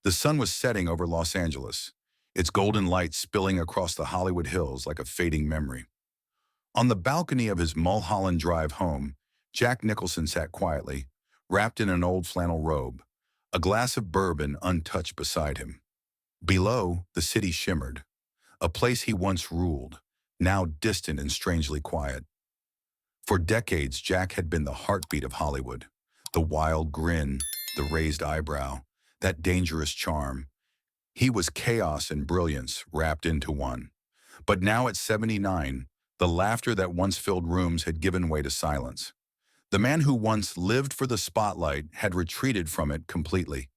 The sun was setting over Los Angeles, its golden light spilling across the Hollywood hills like a fading memory. On the balcony of his Mulholland Drive home, Jack Nicholson sat quietly, wrapped in an old flannel robe, a glass of bourbon untouched beside him. Below, the city shimmered, a place he once ruled, now distant and strangely quiet. For decades, Jack had been the heartbeat of Hollywood, the wild grin, the raised eyebrow, that dangerous charm. He was chaos and brilliance wrapped into one. But now at 79, the laughter that once filled rooms had given way to silence. The man who once lived for the spotlight had retreated from it completely.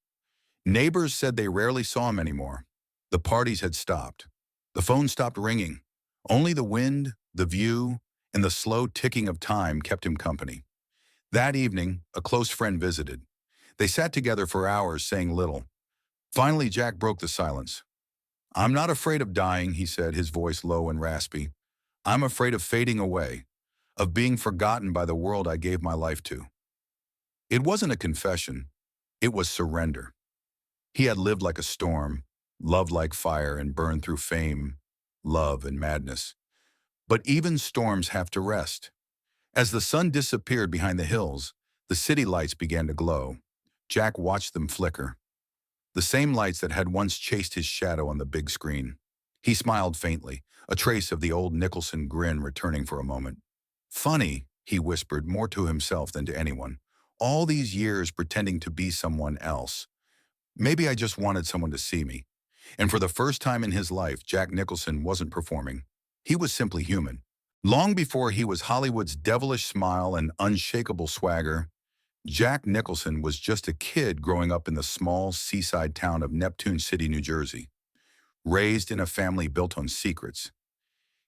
Neighbors said they rarely saw him anymore. The parties had stopped. The phone stopped ringing. Only the wind, the view, and the slow ticking of time kept him company. That evening, a close friend visited. They sat together for hours, saying little. Finally, Jack broke the silence. "I'm not afraid of dying," he said, his voice low and raspy. "I'm afraid of fading away, of being forgotten by the world I gave my life to." It wasn't a confession. It was surrender. He had lived like a storm, loved like fire, and burned through fame, love, and madness. But even storms have to rest. As the sun disappeared behind the hills, the city lights began to glow. Jack watched them flicker. The same lights that had once chased his shadow on the big screen. He smiled faintly, a trace of the old Nicholson grin returning for a moment. "Funny," he whispered, more to himself than to anyone. "All these years pretending to be someone else. Maybe I just wanted someone to see me." And for the first time in his life, Jack Nicholson wasn't performing. He was simply human. Long before he was Hollywood's devilish smile and unshakable swagger, Jack Nicholson was just a kid growing up in the small seaside town of Neptune City, New Jersey, raised in a family built on secrets.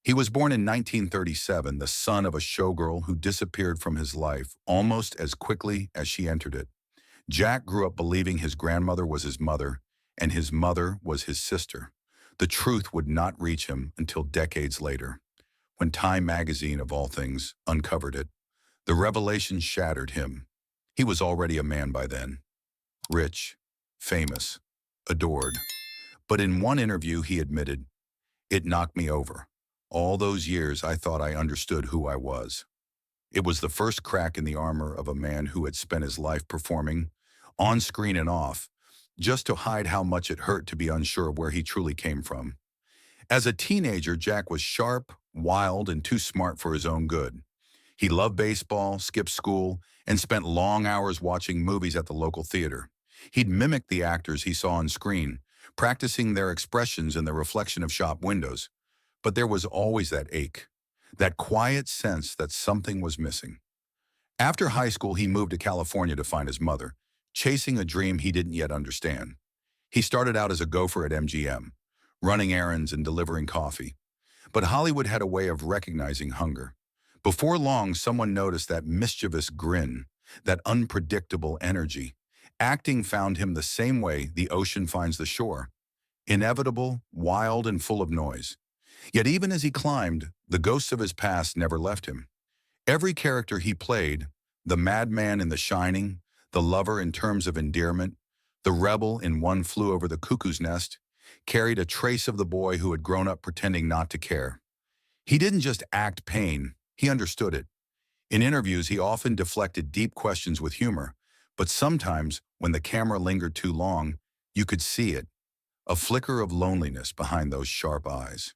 He was born in 1937, the son of a showgirl who disappeared from his life almost as quickly as she entered it. Jack grew up believing his grandmother was his mother and his mother was his sister. The truth would not reach him until decades later, when Time magazine, of all things, uncovered it. The revelation shattered him. He was already a man by then, rich, famous, adored. But in one interview he admitted, "It knocked me over. All those years I thought I understood who I was." It was the first crack in the armor of a man who had spent his life performing, on screen and off, just to hide how much it hurt to be unsure of where he truly came from. As a teenager, Jack was sharp, wild, and too smart for his own good. He loved baseball, skipped school, and spent long hours watching movies at the local theater. He'd mimic the actors he saw on screen, practicing their expressions in the reflection of shop windows. But there was always that ache, that quiet sense that something was missing. After high school, he moved to California to find his mother, chasing a dream he didn't yet understand. He started out as a gopher at MGM, running errands and delivering coffee. But Hollywood had a way of recognizing hunger. Before long, someone noticed that mischievous grin, that unpredictable energy. Acting found him the same way the ocean finds the shore, inevitable, wild, and full of noise. Yet even as he climbed, the ghosts of his past never left him. Every character he played, the madman in The Shining, the lover in Terms of Endearment, the rebel in One Flew Over the Cuckoo's Nest, carried a trace of the boy who had grown up pretending not to care. He didn't just act pain, he understood it. In interviews, he often deflected deep questions with humor, but sometimes, when the camera lingered too long, you could see it, a flicker of loneliness behind those sharp eyes.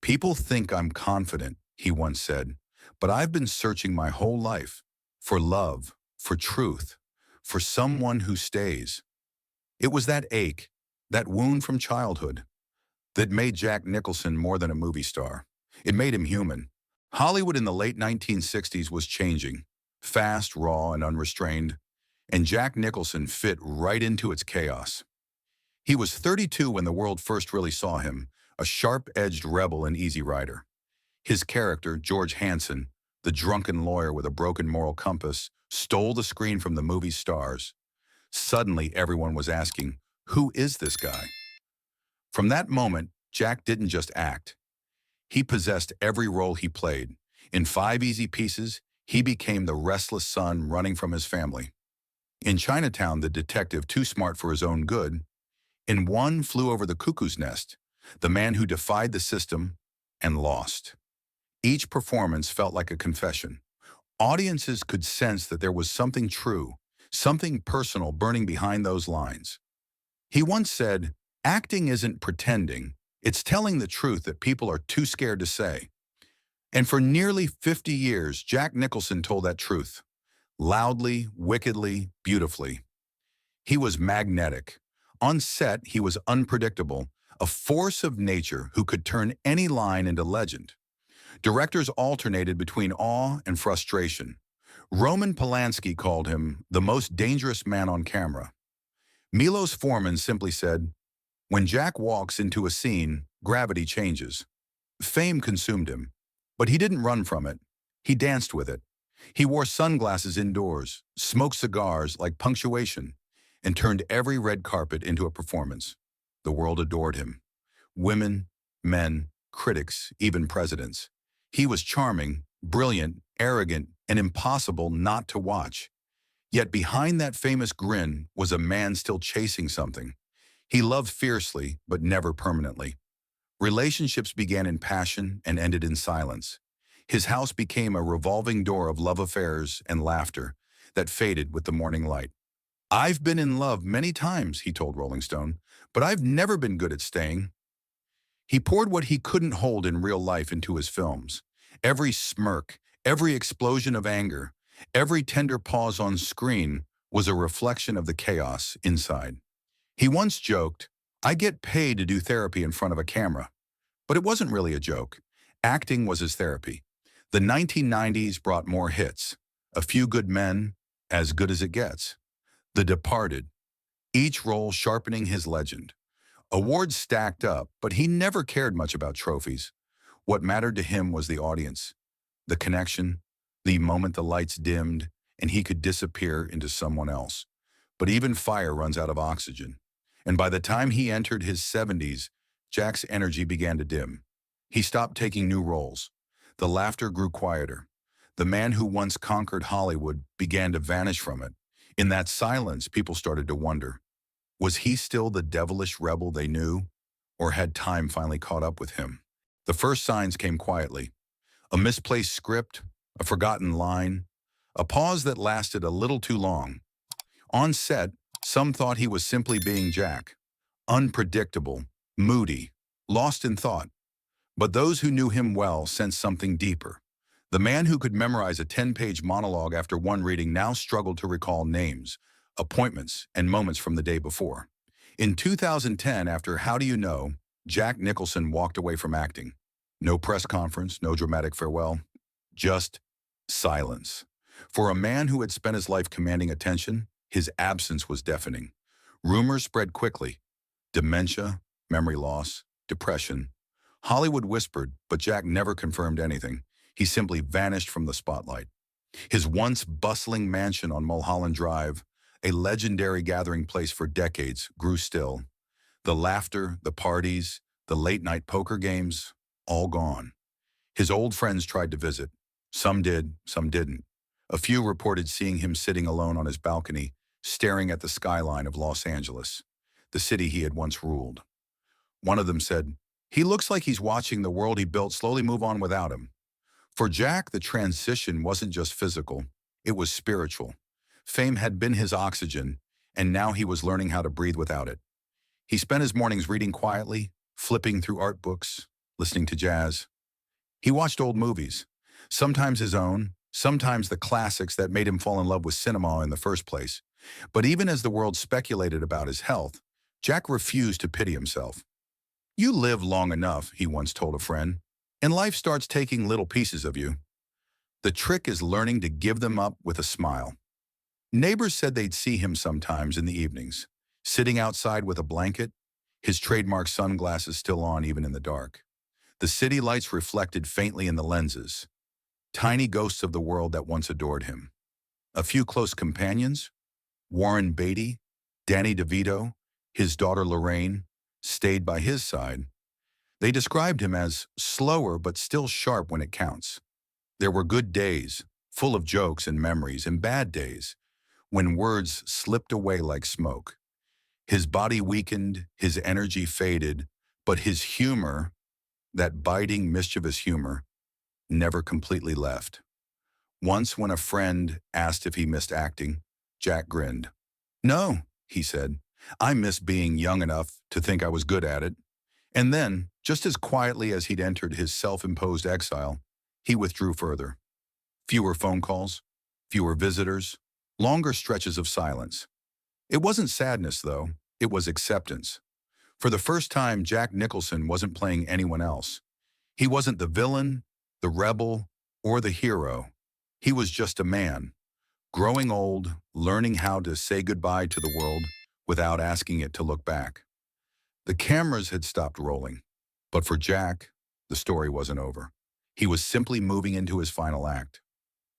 "People think I'm confident," he once said, "but I've been searching my whole life for love, for truth, for someone who stays." It was that ache, that wound from childhood, that made Jack Nicholson more than a movie star. It made him human. Hollywood in the late 1960s was changing, fast, raw, and unrestrained, and Jack Nicholson fit right into its chaos. He was 32 when the world first really saw him, a sharp-edged rebel and easy rider. His character, George Hanson, the drunken lawyer with a broken moral compass, stole the screen from the movie's stars. Suddenly, everyone was asking, who is this guy? From that moment, Jack didn't just act. He possessed every role he played. In Five Easy Pieces, he became the restless son running from his family. In Chinatown, the detective too smart for his own good. In one flew over the cuckoo's nest, the man who defied the system and lost. Each performance felt like a confession. Audiences could sense that there was something true, something personal burning behind those lines. He once said, "Acting isn't pretending, it's telling the truth that people are too scared to say." And for nearly 50 years, Jack Nicholson told that truth, loudly, wickedly, beautifully. He was magnetic. On set, he was unpredictable, a force of nature who could turn any line into legend. Directors alternated between awe and frustration. Roman Polanski called him the most dangerous man on camera. Milos Forman simply said, "When Jack walks into a scene, gravity changes." Fame consumed him, but he didn't run from it. He danced with it. He wore sunglasses indoors, smoked cigars like punctuation, and turned every red carpet into a performance. The world adored him. Women, men, critics, even presidents. He was charming, brilliant, arrogant, and impossible not to watch. Yet behind that famous grin was a man still chasing something. He loved fiercely, but never permanently. Relationships began in passion and ended in silence. His house became a revolving door of love affairs and laughter that faded with the morning light. "I've been in love many times," he told Rolling Stone, "but I've never been good at staying." He poured what he couldn't hold in real life into his films. Every smirk, every explosion of anger, every tender pause on screen was a reflection of the chaos inside. He once joked, "I get paid to do therapy in front of a camera." But it wasn't really a joke. Acting was his therapy. The 1990s brought more hits. A Few Good Men, As Good as It Gets. The Departed, each role sharpening his legend. Awards stacked up, but he never cared much about trophies. What mattered to him was the audience, the connection, the moment the lights dimmed and he could disappear into someone else. But even fire runs out of oxygen. And by the time he entered his 70s, Jack's energy began to dim. He stopped taking new roles. The laughter grew quieter. The man who once conquered Hollywood began to vanish from it. In that silence, people started to wonder, was he still the devilish rebel they knew, or had time finally caught up with him? The first signs came quietly. A misplaced script, a forgotten line, a pause that lasted a little too long. On set, some thought he was simply being Jack, unpredictable, moody, lost in thought. But those who knew him well sensed something deeper. The man who could memorize a 10-page monologue after one reading now struggled to recall names, appointments, and moments from the day before. In 2010, after How Do You Know, Jack Nicholson walked away from acting. No press conference, no dramatic farewell, just silence. For a man who had spent his life commanding attention, his absence was deafening. Rumors spread quickly. Dementia, memory loss, depression. Hollywood whispered, but Jack never confirmed anything. He simply vanished from the spotlight. His once bustling mansion on Mulholland Drive, a legendary gathering place for decades, grew still. The laughter, the parties, the late-night poker games, all gone. His old friends tried to visit. Some did, some didn't. A few reported seeing him sitting alone on his balcony, staring at the skyline of Los Angeles, the city he had once ruled. One of them said, "He looks like he's watching the world he built slowly move on without him." For Jack, the transition wasn't just physical, it was spiritual. Fame had been his oxygen, and now he was learning how to breathe without it. He spent his mornings reading quietly, flipping through art books, listening to jazz. He watched old movies, sometimes his own, sometimes the classics that made him fall in love with cinema in the first place. But even as the world speculated about his health, Jack refused to pity himself. "You live long enough," he once told a friend, "and life starts taking little pieces of you. The trick is learning to give them up with a smile." Neighbors said they'd see him sometimes in the evenings, sitting outside with a blanket, his trademark sunglasses still on even in the dark. The city lights reflected faintly in the lenses, tiny ghosts of the world that once adored him. A few close companions, Warren Beatty, Danny DeVito, his daughter Lorraine, stayed by his side. They described him as slower but still sharp when it counts. There were good days, full of jokes and memories, and bad days, when words slipped away like smoke. His body weakened, his energy faded, but his humor, that biting, mischievous humor, never completely left. Once when a friend asked if he missed acting, Jack grinned. "No," he said. "I miss being young enough to think I was good at it." And then, just as quietly as he'd entered his self-imposed exile, he withdrew further. Fewer phone calls, fewer visitors, longer stretches of silence. It wasn't sadness, though. It was acceptance. For the first time, Jack Nicholson wasn't playing anyone else. He wasn't the villain, the rebel, or the hero. He was just a man, growing old, learning how to say goodbye to the world without asking it to look back. The cameras had stopped rolling, but for Jack, the story wasn't over. He was simply moving into his final act,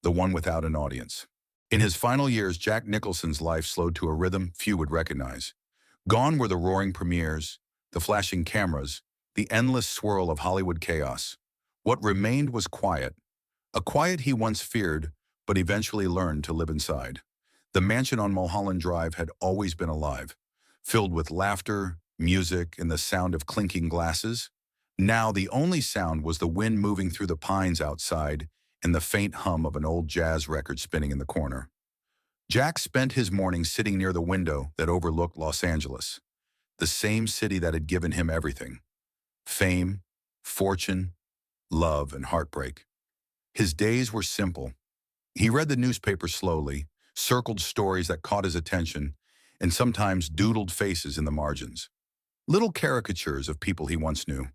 the one without an audience. In his final years, Jack Nicholson's life slowed to a rhythm few would recognize. Gone were the roaring premieres, the flashing cameras, the endless swirl of Hollywood chaos. What remained was quiet, a quiet he once feared, but eventually learned to live inside. The mansion on Mulholland Drive had always been alive, filled with laughter, music, and the sound of clinking glasses. Now the only sound was the wind moving through the pines outside and the faint hum of an old jazz record spinning in the corner. Jack spent his mornings sitting near the window that overlooked Los Angeles, the same city that had given him everything: fame, fortune, love, and heartbreak. His days were simple. He read the newspaper slowly, circled stories that caught his attention, and sometimes doodled faces in the margins. Little caricatures of people he once knew.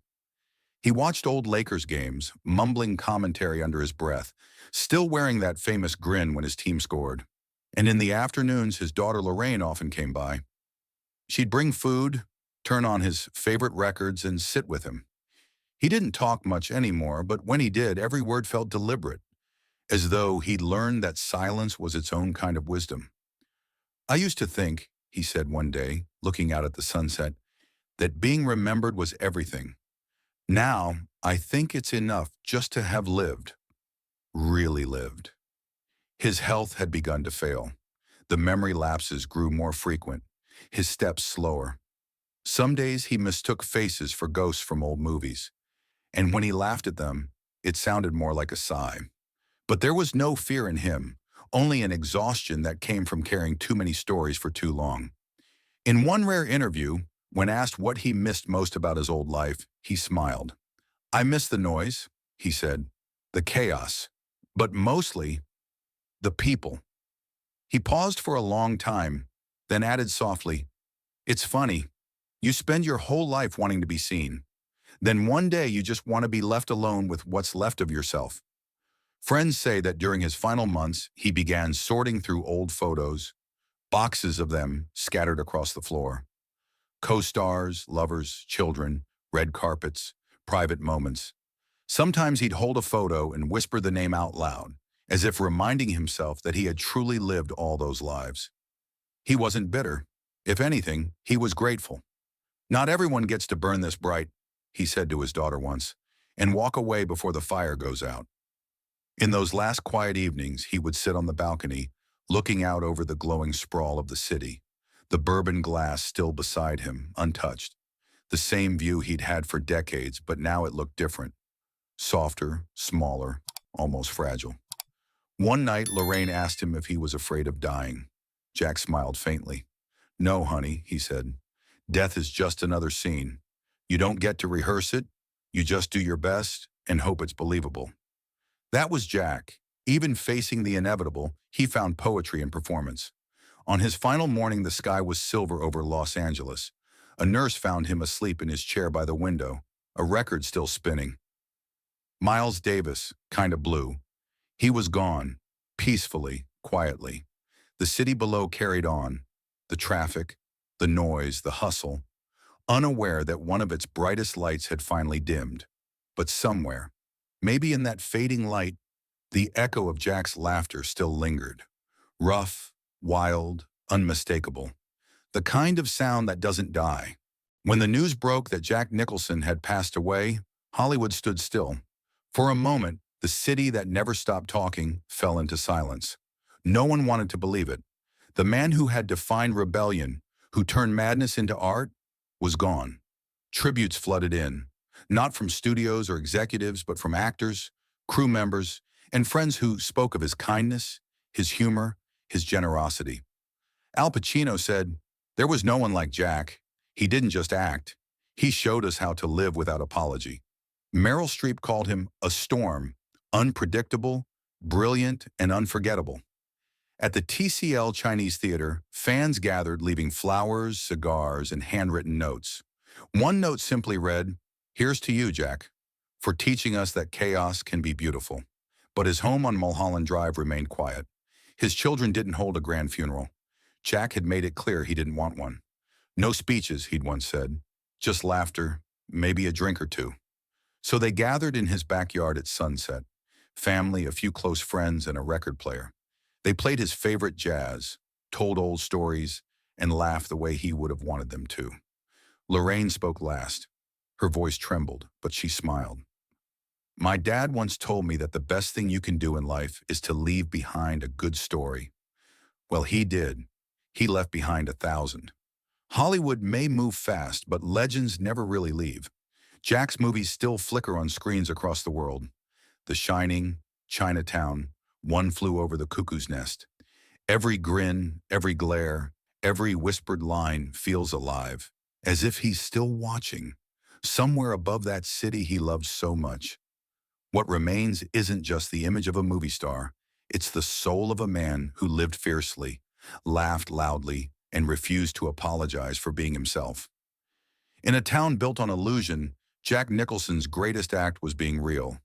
He watched old Lakers games, mumbling commentary under his breath, still wearing that famous grin when his team scored. And in the afternoons, his daughter Lorraine often came by. She'd bring food, turn on his favorite records, and sit with him. He didn't talk much anymore, but when he did, every word felt deliberate, as though he'd learned that silence was its own kind of wisdom. "I used to think," he said one day, looking out at the sunset, "that being remembered was everything. Now, I think it's enough just to have lived, really lived." His health had begun to fail. The memory lapses grew more frequent, his steps slower. Some days he mistook faces for ghosts from old movies, and when he laughed at them, it sounded more like a sigh. But there was no fear in him, only an exhaustion that came from carrying too many stories for too long. In one rare interview, when asked what he missed most about his old life, he smiled. "I miss the noise," he said, "the chaos, but mostly the people." He paused for a long time, then added softly, "It's funny. You spend your whole life wanting to be seen. Then one day you just want to be left alone with what's left of yourself." Friends say that during his final months, he began sorting through old photos, boxes of them scattered across the floor. Co-stars, lovers, children, red carpets, private moments. Sometimes he'd hold a photo and whisper the name out loud, as if reminding himself that he had truly lived all those lives. He wasn't bitter. If anything, he was grateful. "Not everyone gets to burn this bright," he said to his daughter once, "and walk away before the fire goes out." In those last quiet evenings, he would sit on the balcony, looking out over the glowing sprawl of the city, the bourbon glass still beside him, untouched. The same view he'd had for decades, but now it looked different. Softer, smaller, almost fragile. One night, Lorraine asked him if he was afraid of dying. Jack smiled faintly. "No, honey," he said. "Death is just another scene. You don't get to rehearse it. You just do your best and hope it's believable." That was Jack. Even facing the inevitable, he found poetry in performance. On his final morning, the sky was silver over Los Angeles. A nurse found him asleep in his chair by the window, a record still spinning. Miles Davis, Kinda Blue. He was gone, peacefully, quietly. The city below carried on, the traffic, the noise, the hustle, unaware that one of its brightest lights had finally dimmed. But somewhere, maybe in that fading light, the echo of Jack's laughter still lingered. Rough, wild, unmistakable. The kind of sound that doesn't die. When the news broke that Jack Nicholson had passed away, Hollywood stood still. For a moment, the city that never stopped talking fell into silence. No one wanted to believe it. The man who had defined rebellion, who turned madness into art, was gone. Tributes flooded in, not from studios or executives, but from actors, crew members, and friends who spoke of his kindness, his humor, his generosity. Al Pacino said, "There was no one like Jack. He didn't just act. He showed us how to live without apology." Meryl Streep called him a storm, unpredictable, brilliant, and unforgettable. At the TCL Chinese Theater, fans gathered leaving flowers, cigars, and handwritten notes. One note simply read, "Here's to you, Jack, for teaching us that chaos can be beautiful." But his home on Mulholland Drive remained quiet. His children didn't hold a grand funeral. Jack had made it clear he didn't want one. No speeches, he'd once said. Just laughter, maybe a drink or two. So they gathered in his backyard at sunset. Family, a few close friends, and a record player. They played his favorite jazz, told old stories, and laughed the way he would have wanted them to. Lorraine spoke last. Her voice trembled, but she smiled. "My dad once told me that the best thing you can do in life is to leave behind a good story. Well, he did. He left behind 1,000. Hollywood may move fast, but legends never really leave. Jack's movies still flicker on screens across the world. The Shining, Chinatown, One Flew Over the Cuckoo's Nest. Every grin, every glare, every whispered line feels alive, as if he's still watching, somewhere above that city he loved so much. What remains isn't just the image of a movie star, it's the soul of a man who lived fiercely, laughed loudly, and refused to apologize for being himself. In a town built on illusion, Jack Nicholson's greatest act was being real.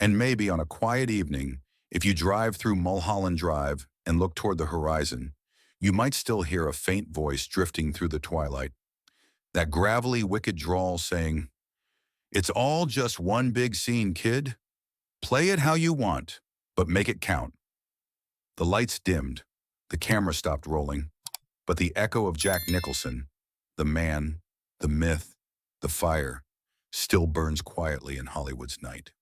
And maybe on a quiet evening, if you drive through Mulholland Drive and look toward the horizon, you might still hear a faint voice drifting through the twilight. That gravelly, wicked drawl saying, "It's all just one big scene, kid. Play it how you want, but make it count." The lights dimmed, the camera stopped rolling, but the echo of Jack Nicholson, the man, the myth, the fire, still burns quietly in Hollywood's night.